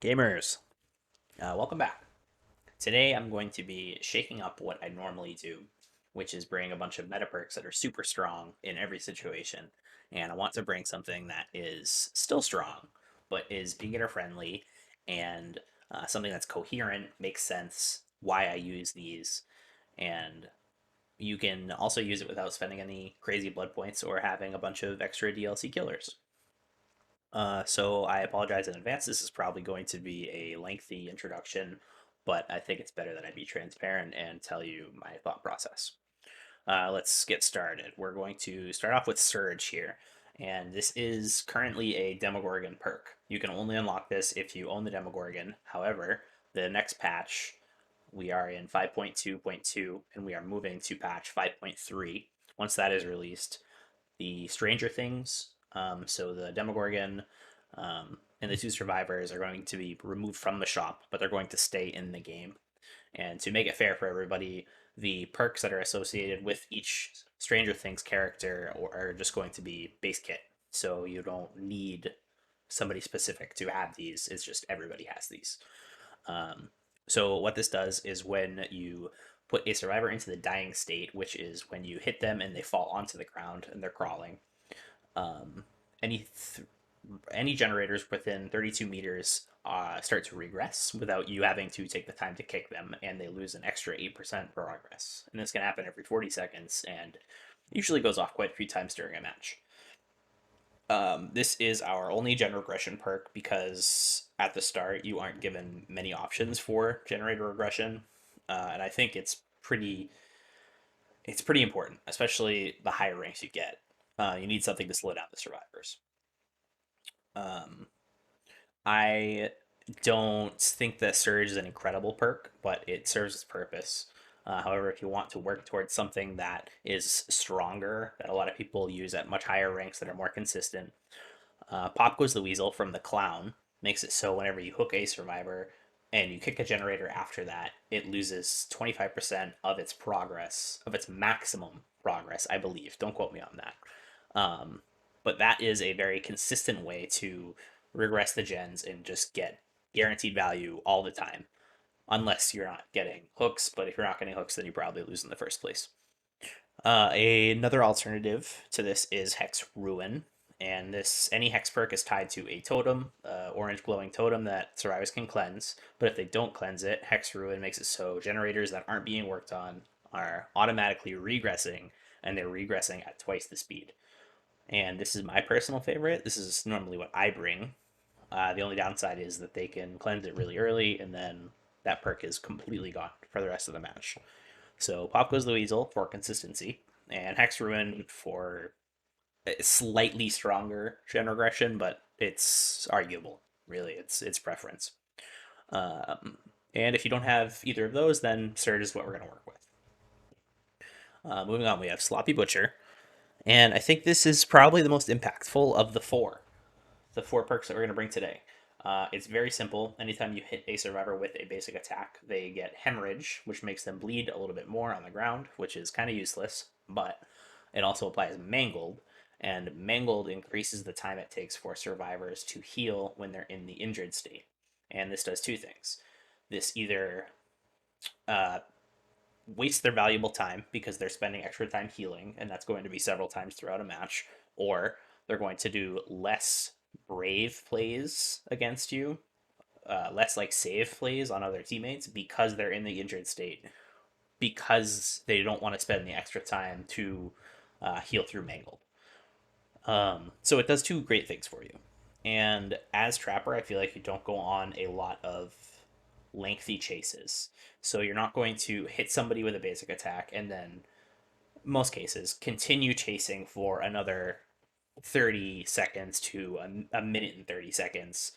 Gamers, welcome back. Today I'm going to be shaking up what I normally do, which is bring a bunch of meta perks that are super strong in every situation. And I want to bring something that is still strong, but is beginner friendly and something that's coherent, makes sense, why I use these, and you can also use it without spending any crazy blood points or having a bunch of extra DLC killers. So I apologize in advance. This is probably going to be a lengthy introduction, but I think it's better that I be transparent and tell you my thought process. Let's get started. We're going to start off with Surge here, and this is currently a Demogorgon perk. You can only unlock this if you own the Demogorgon. However, the next patch, we are in 5.2.2, and we are moving to patch 5.3. Once that is released, the Stranger Things. So the Demogorgon and the two survivors are going to be removed from the shop, but they're going to stay in the game. And to make it fair for everybody, the perks that are associated with each Stranger Things character are just going to be base kit. So you don't need somebody specific to have these. It's just everybody has these. Um, so what this does is when you put a survivor into the dying state, which is when you hit them and they fall onto the ground and they're crawling, um, any any generators within 32 meters start to regress without you having to take the time to kick them, and they lose an extra 8% progress. And this can happen every 40 seconds and usually goes off quite a few times during a match. This is our only gen regression perk because at the start you aren't given many options for generator regression, and I think it's pretty important, especially the higher ranks you get. You need something to slow down the survivors. Um, I don't think that Surge is an incredible perk, but it serves its purpose. However, if you want to work towards something that is stronger, that a lot of people use at much higher ranks that are more consistent, Pop Goes the Weasel from the Clown makes it so whenever you hook a survivor and you kick a generator after that, it loses 25% of its progress, of its maximum progress, I believe. Don't quote me on that. But that is a very consistent way to regress the gens and just get guaranteed value all the time, unless you're not getting hooks. But if you're not getting hooks, then you probably lose in the first place. Another alternative to this is Hex Ruin, and this any hex perk is tied to a totem, orange glowing totem that survivors can cleanse. But if they don't cleanse it, Hex Ruin makes it so generators that aren't being worked on are automatically regressing, and they're regressing at twice the speed. And this is my personal favorite. This is normally what I bring. The only downside is that they can cleanse it really early, and then that perk is completely gone for the rest of the match. So Pop Goes the Weasel for consistency, and Hex Ruin for slightly stronger gen regression, but it's arguable. Really, it's preference. Um, and if you don't have either of those, then Surge is what we're going to work with. Moving on, we have Sloppy Butcher, and I think this is probably the most impactful of the four perks that we're going to bring today. It's very simple. Anytime you hit a survivor with a basic attack, they get hemorrhage, which makes them bleed a little bit more on the ground, which is kind of useless, but it also applies mangled, and mangled increases the time it takes for survivors to heal when they're in the injured state. And this does two things. This either uh, wastes their valuable time because they're spending extra time healing, and that's going to be several times throughout a match, or they're going to do less brave plays against you, less like save plays on other teammates because they're in the injured state, because they don't want to spend the extra time to heal through mangled. So it does two great things for you. And as Trapper, I feel like you don't go on a lot of lengthy chases. So you're not going to hit somebody with a basic attack and then, most cases, continue chasing for another 30 seconds to a minute and 30 seconds.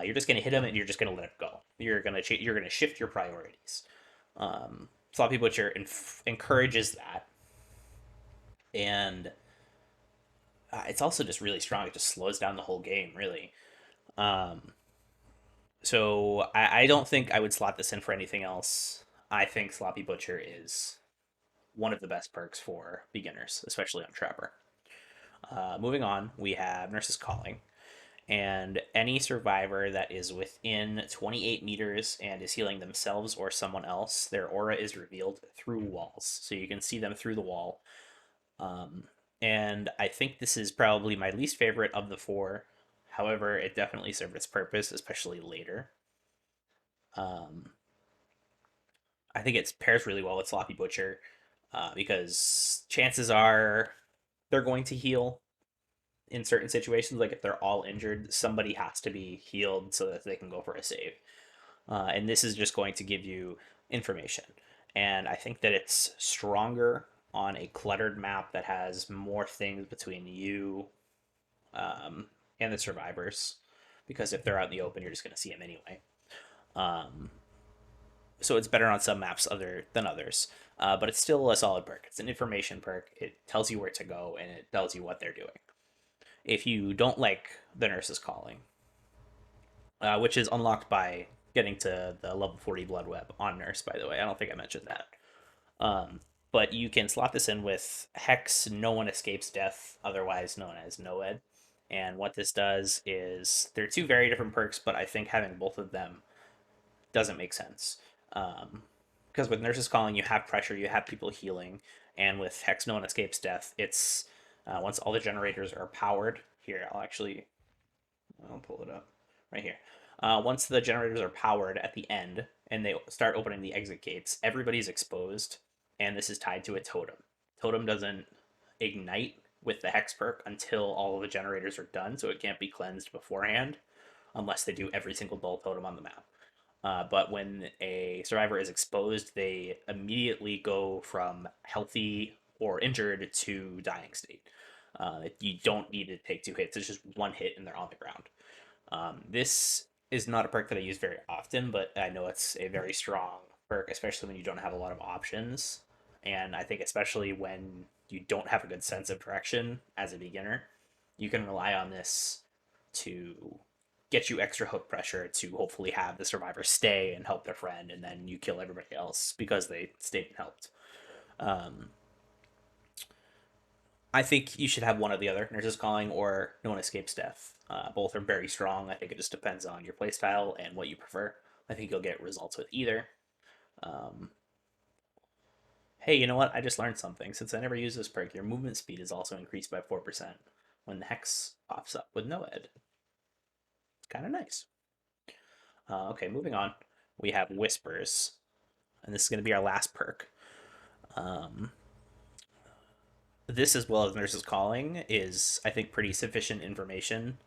You're just going to hit them and you're just going to let it go. You're going to shift your priorities. Sloppy Butcher encourages that, and it's also just really strong. It just slows down the whole game, really. Um, so I don't think I would slot this in for anything else. I think Sloppy Butcher is one of the best perks for beginners, especially on Trapper. Moving on, we have Nurse's Calling. And any survivor that is within 28 meters and is healing themselves or someone else, their aura is revealed through walls. So you can see them through the wall. Um, and I think this is probably my least favorite of the four. However, it definitely served its purpose, especially later. Um, I think it pairs really well with Sloppy Butcher because chances are they're going to heal in certain situations. Like if they're all injured, somebody has to be healed so that they can go for a save. And this is just going to give you information. And I think that it's stronger on a cluttered map that has more things between you um, and the survivors. Because if they're out in the open, you're just going to see them anyway. Um, so it's better on some maps other than others. But it's still a solid perk. It's an information perk. It tells you where to go and it tells you what they're doing. If you don't like the nurse's calling, which is unlocked by getting to the level 40 blood web on nurse, by the way. I don't think I mentioned that. Um, but you can slot this in with Hex, No One Escapes Death, otherwise known as NOED. And what this does is they're two very different perks, but I think having both of them doesn't make sense. Because with Nurse's Calling, you have pressure, you have people healing, and with Hex, No One Escapes Death, it's once all the generators are powered. Here, I'll pull it up right here. Once the generators are powered at the end and they start opening the exit gates, everybody's exposed, and this is tied to a totem. Totem doesn't ignite with the hex perk until all of the generators are done, so it can't be cleansed beforehand unless they do every single dull totem on the map. But when a survivor is exposed, they immediately go from healthy or injured to dying state. You don't need to take two hits; it's just one hit and they're on the ground. This is not a perk that I use very often, but I know it's a very strong perk, especially when you don't have a lot of options. And I think especially when you don't have a good sense of direction as a beginner, you can rely on this to get you extra hook pressure to hopefully have the survivor stay and help their friend, and then you kill everybody else because they stayed and helped. Um, I think you should have one or the other, Nurse's Calling or No One Escapes Death. Both are very strong. I think it just depends on your playstyle and what you prefer. I think you'll get results with either. Um, hey, you know what? I just learned something. Since I never use this perk, your movement speed is also increased by 4% when the Hex pops up with no ed. It's kind of nice. Okay, moving on. We have Whispers, and this is going to be our last perk. Um, this, as well as Nurse's Calling, is, I think, pretty sufficient information.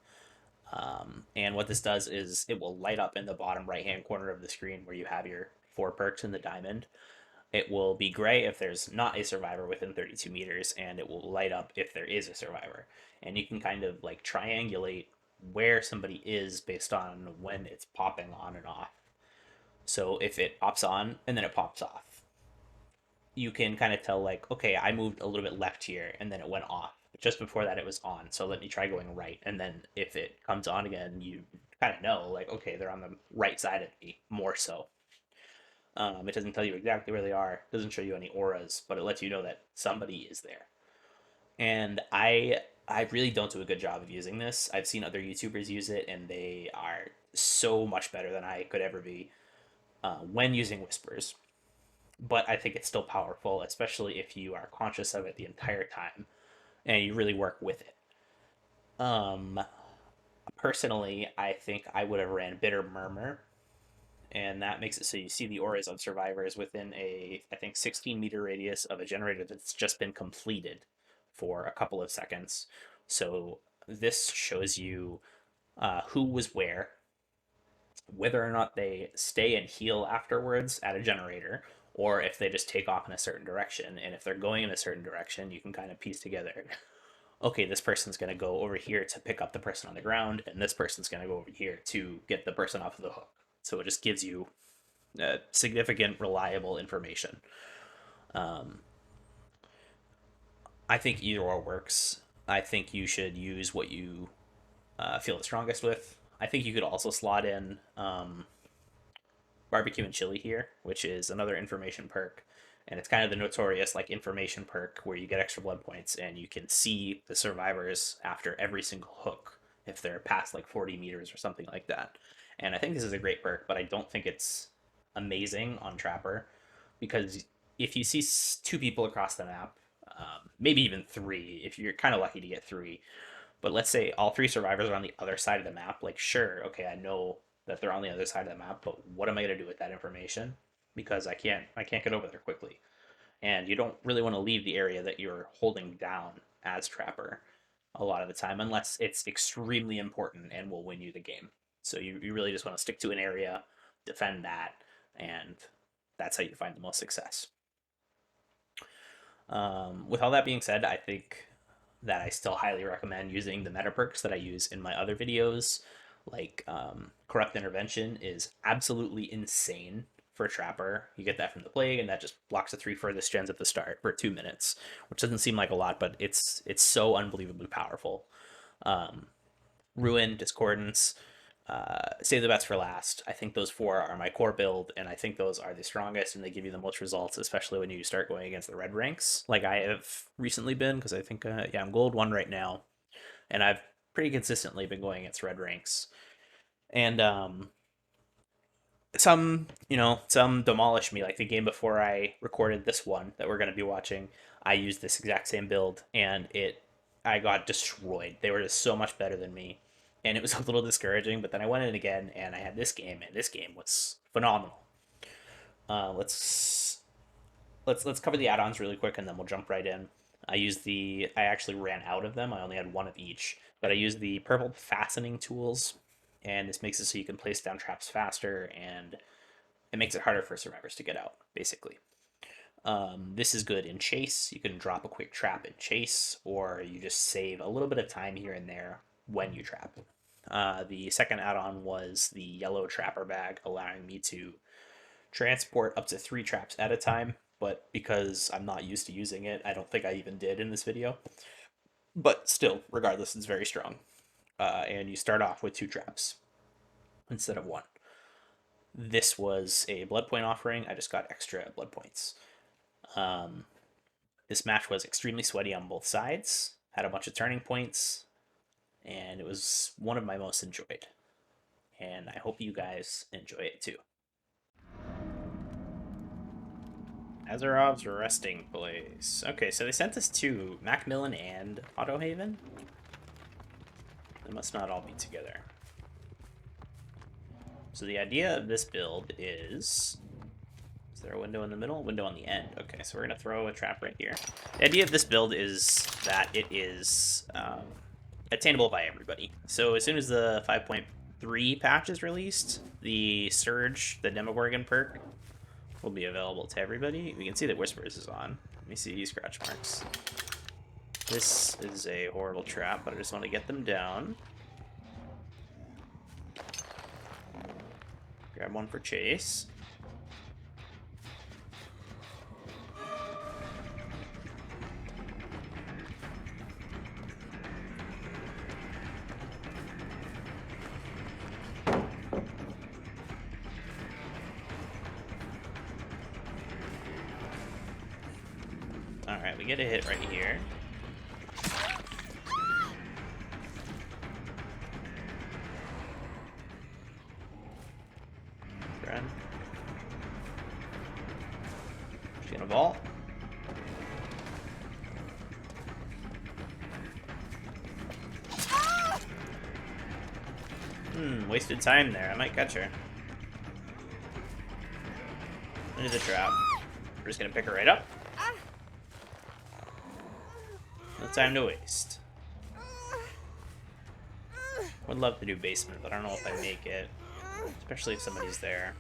And what this does is it will light up in the bottom right hand corner of the screen where you have your four perks in the diamond. It will be gray if there's not a survivor within 32 meters, and it will light up if there is a survivor. And you can kind of like triangulate where somebody is based on when it's popping on and off. So if it pops on and then it pops off, you can kind of tell like, okay, I moved a little bit left here and then it went off. Just before that, it was on. So let me try going right, and then if it comes on again, you kind of know like, okay, they're on the right side of me more so. It doesn't tell you exactly where they are. It doesn't show you any auras, but it lets you know that somebody is there. And I really don't do a good job of using this. I've seen other YouTubers use it, and they are so much better than I could ever be when using whispers. But I think it's still powerful, especially if you are conscious of it the entire time and you really work with it. Um, Personally, I think I would have ran Bitter Murmur, and that makes it so you see the auras of survivors within a, I think, 16-meter radius of a generator that's just been completed for a couple of seconds. So this shows you who was where, whether or not they stay and heal afterwards at a generator, or if they just take off in a certain direction. And if they're going in a certain direction, you can kind of piece together, okay, this person's going to go over here to pick up the person on the ground, and this person's going to go over here to get the person off of the hook. So it just gives you significant, reliable information. Um, I think either or works. I think you should use what you feel the strongest with. I think you could also slot in barbecue and chili here, which is another information perk. And it's kind of the notorious like information perk where you get extra blood points and you can see the survivors after every single hook if they're past like 40 meters or something like that. And I think this is a great perk, but I don't think it's amazing on Trapper because if you see two people across the map, maybe even three, if you're kind of lucky to get three, but let's say all three survivors are on the other side of the map, like, sure, okay, I know that they're on the other side of the map, but what am I going to do with that information? Because I can't get over there quickly. And you don't really want to leave the area that you're holding down as Trapper a lot of the time, unless it's extremely important and will win you the game. So you really just want to stick to an area, defend that, and that's how you find the most success. With all that being said, I think that I still highly recommend using the meta perks that I use in my other videos. Like Corrupt Intervention is absolutely insane for a Trapper. You get that from the Plague, and that just blocks the 3 furthest gens at the start for 2 minutes, which doesn't seem like a lot, but it's so unbelievably powerful. Ruin, Discordance, Save the Best for Last. I think those 4 are my core build, and I think those are the strongest, and they give you the most results, especially when you start going against the red ranks, like I have recently been, because I think, yeah, I'm gold 1 right now, and I've pretty consistently been going against red ranks. And some demolish me. Like the game before I recorded this one that we're going to be watching, I used this exact same build, and I got destroyed. They were just so much better than me, and it was a little discouraging. But then I went in again, and I had this game, and this game was phenomenal. Let's cover the add-ons really quick, and then we'll jump right in. I actually ran out of them. I only had 1 of each, but I used the purple fastening tools, and this makes it so you can place down traps faster, and it makes it harder for survivors to get out, basically. This is good in chase. You can drop a quick trap in chase, or you just save a little bit of time here and there when you trap. The second add-on was the yellow trapper bag, allowing me to transport up to 3 traps at a time, but because I'm not used to using it, I don't think I even did in this video. But still, regardless, it's very strong. And you start off with 2 traps instead of 1. This was a blood point offering. I just got extra blood points. This match was extremely sweaty on both sides, had a bunch of turning points, and it was one of my most enjoyed. And I hope you guys enjoy it too. Azarov's resting place. Okay, so they sent us to Macmillan and Autohaven. They must not all be together. So the idea of this build is there a window in the middle? Window on the end. Okay, so we're going to throw a trap right here. The idea of this build is that it is attainable by everybody. So as soon as the 5.3 patch is released, the Surge, the Demogorgon perk, will be available to everybody. We can see that Whispers is on. Let me see these scratch marks. This is a horrible trap, but I just want to get them down. Grab one for chase. Alright, we get a hit right here. Run. She's gonna vault. Wasted time there. I might catch her. Into the trap. We're just gonna pick her right up. No time to waste. Would love to do basement, but I don't know if I make it. Especially if somebody's there.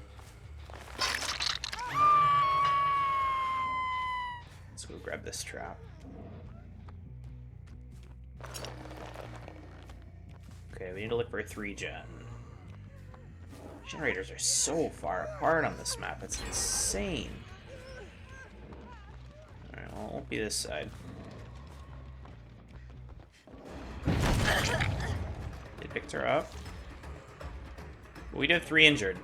Let's go grab this trap. Okay, we need to look for a 3-gen. Generators are so far apart on this map, it's insane. Alright, well, it won't be this side. They picked her up. We did have 3 injured.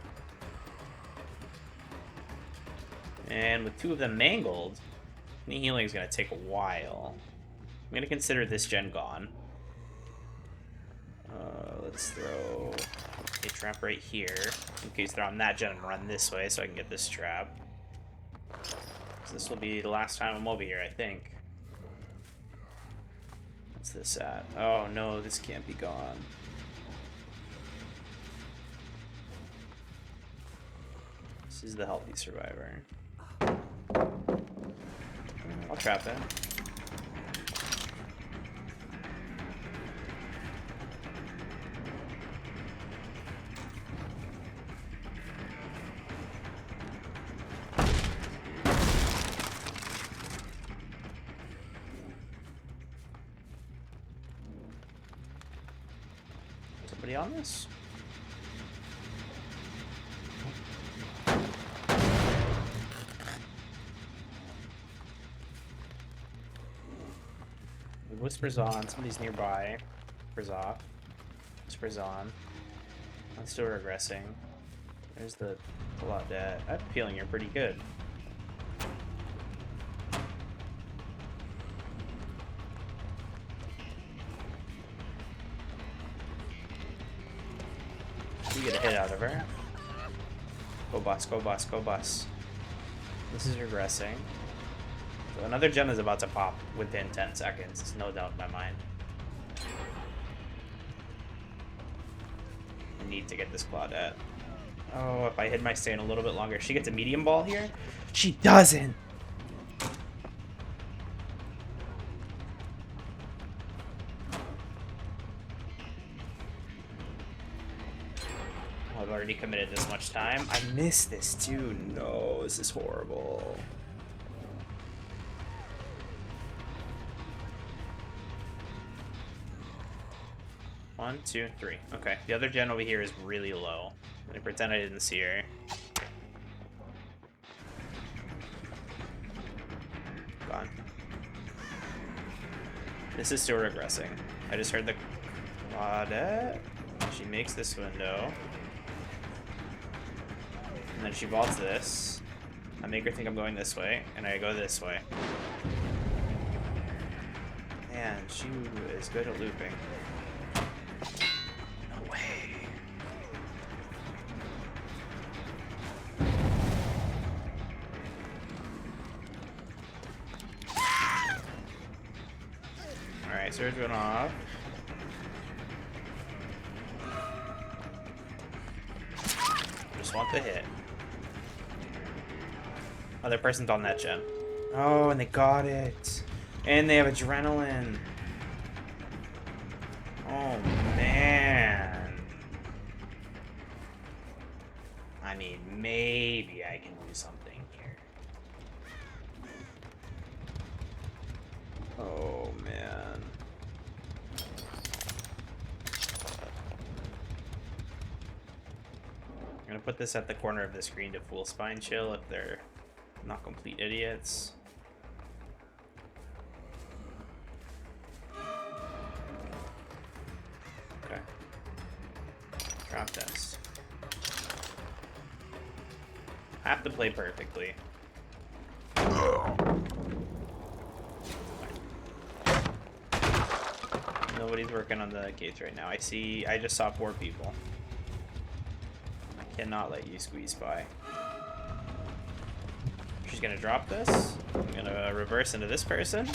And with 2 of them mangled, any healing is going to take a while. I'm going to consider this gen gone. Let's throw a trap right here. In case they're on that gen and run this way so I can get this trap. So this will be the last time I'm over here, I think. What's this at? Oh no, this can't be gone. This is the healthy survivor. I'll trap it. Somebody on this? Whispers on. Somebody's nearby. Whispers off. Whispers on. I'm still regressing. There's the Claudette. I have a feeling you're pretty good. You get a hit out of her. Go boss, go boss, go boss. This is regressing. So another gem is about to pop within 10 seconds. There's no doubt in my mind. I need to get this Claudette. Oh, if I hid my stand a little bit longer. She gets a medium ball here? She doesn't! I've already committed this much time. I missed this too. No, this is horrible. One, two, three. Okay, the other gen over here is really low. I'm gonna pretend I didn't see her. Gone. This is still regressing. I just heard the Claudette. She makes this window. And then she vaults this. I make her think I'm going this way, and I go this way. Man, she is good at looping. No way. Alright, surge went off. Just want the hit. Other person's on that gen. Oh, and they got it. And they have adrenaline. Oh, man. I mean, maybe I can do something here. Oh, man. I'm gonna put this at the corner of the screen to full spine chill if they're not complete idiots. Okay. Trap test. I have to play perfectly. Nobody's working on the gates right now. I just saw 4 people. I cannot let you squeeze by. She's gonna drop this. I'm gonna reverse into this person.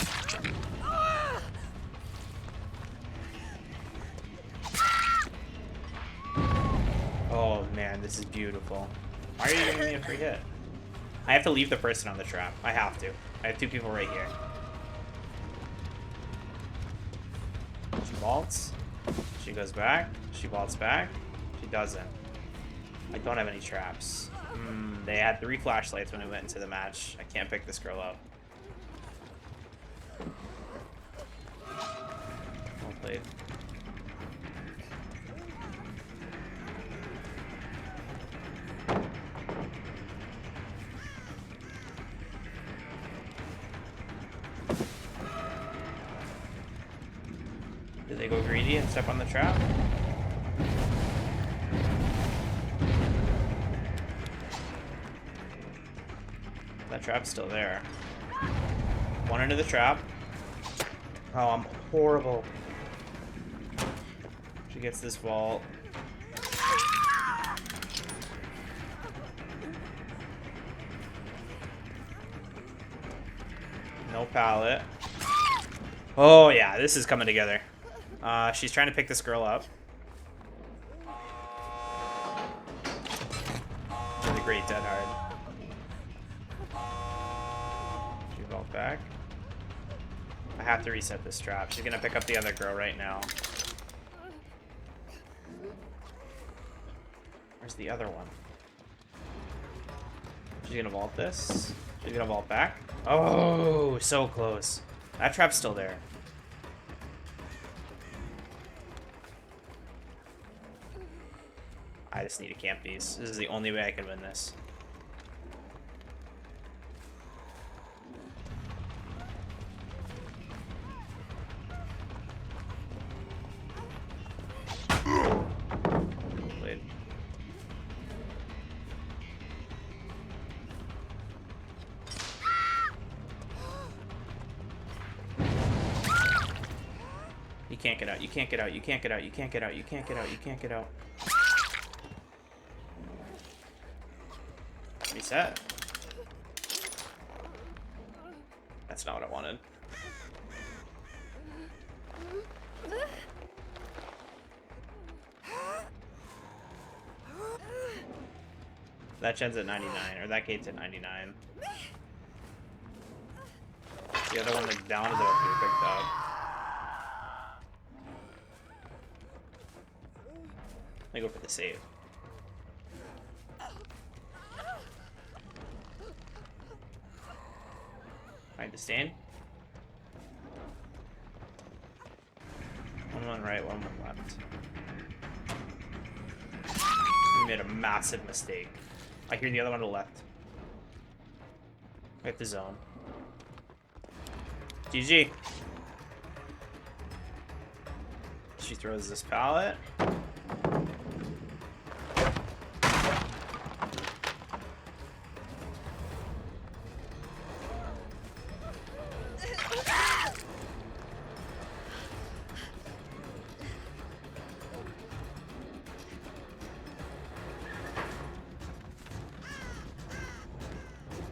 Oh man, this is beautiful. Why are you giving me a free hit? I have to leave the person on the trap. I have to. I have 2 people right here. She vaults. She goes back. She vaults back. She doesn't. I don't have any traps. They had 3 flashlights when we went into the match. I can't pick this girl up. Well played. Did they go greedy and step on the trap? That trap's still there. One into the trap. Oh, I'm horrible. She She gets this vault. No pallet. Oh, yeah, this is coming together. She's trying to pick this girl up. Really great dead hard. She vault back. I have to reset this trap. She's gonna pick up the other girl right now. Where's the other one? She's gonna vault this. She's gonna vault back. Oh, so close. That trap's still there. I just need to camp these. This is the only way I can win this. Blade. You can't get out. You can't get out. You can't get out. You can't get out. You can't get out. You can't get out. Reset. That's not what I wanted. That gen's at 99, or that gate's at 99. The other one that's down is up here, picked up. Let me go for the save. Find the stand. One right, one left. We made a massive mistake. I hear the other one to the left. Hit the zone. GG. She throws this pallet.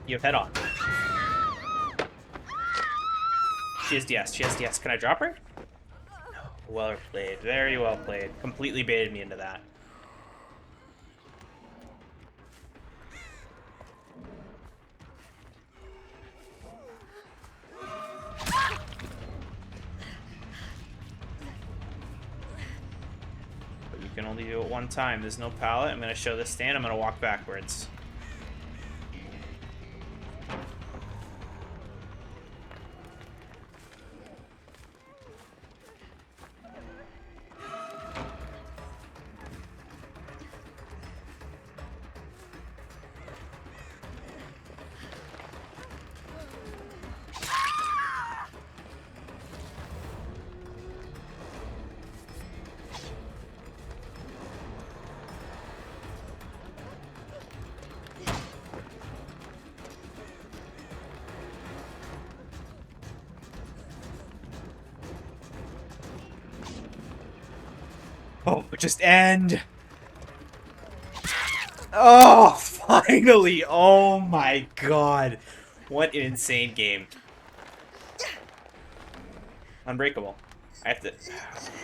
You have head on. She has DS. She has DS. Can I drop her? No. Well played. Very well played. Completely baited me into that. But you can only do it one time. There's no pallet. I'm going to show this stand. I'm going to walk backwards. Oh, just end. Oh, finally. Oh my god. What an insane game. Unbreakable. I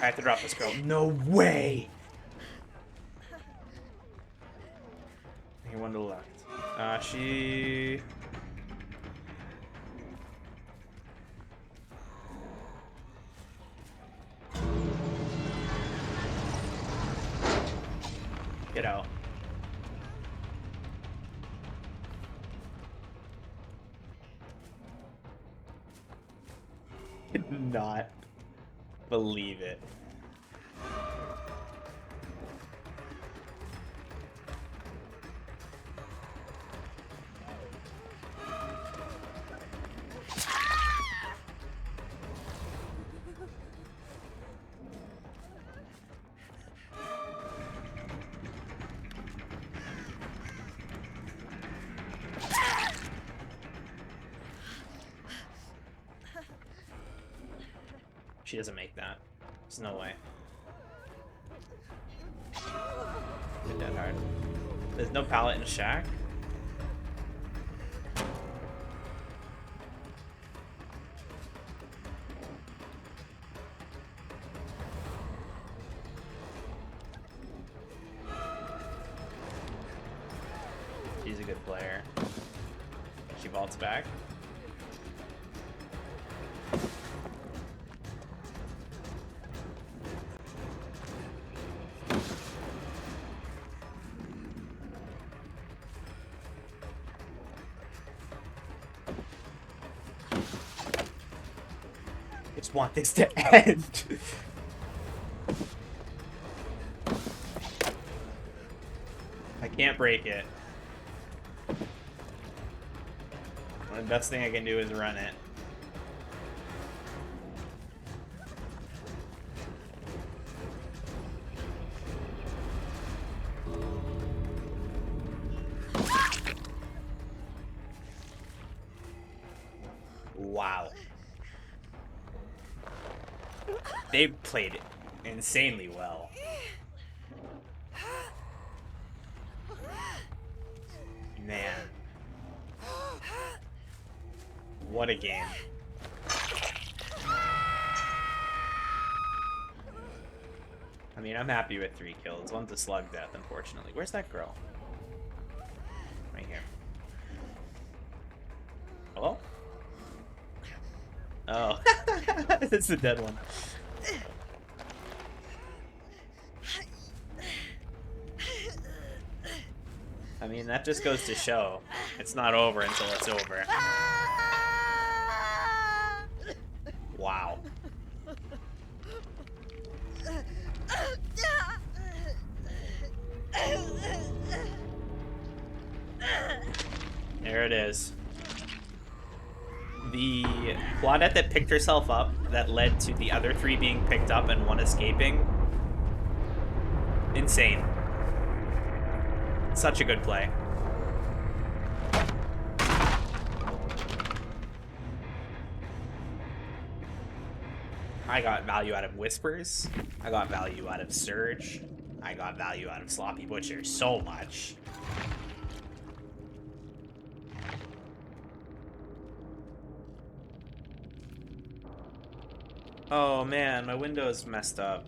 have to drop this girl. No way. Okay, one to the left. She... Get out. Did not believe it. She doesn't make that. There's no way. dead hard. There's no pallet in the shack. She's a good player. She vaults back. I just want this to end. I can't break it. The best thing I can do is run it. Wow. They played insanely well. Man. What a game. I mean, I'm happy with 3 kills. One's a slug death, unfortunately. Where's that girl? Right here. Hello? Oh. It's the dead one. I mean, that just goes to show it's not over until it's over. Wow. There it is. The Claudette that picked herself up that led to the other 3 being picked up and 1 escaping. Insane. Such a good play. I got value out of Whispers. I got value out of Surge. I got value out of Sloppy Butcher so much. Oh man, my window's messed up.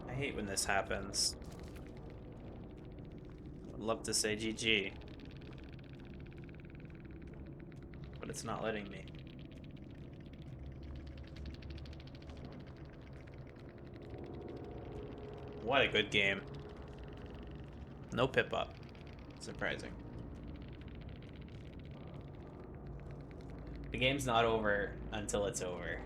I hate when this happens. I'd love to say GG. But it's not letting me. What a good game. No pip up. Surprising. The game's not over until it's over.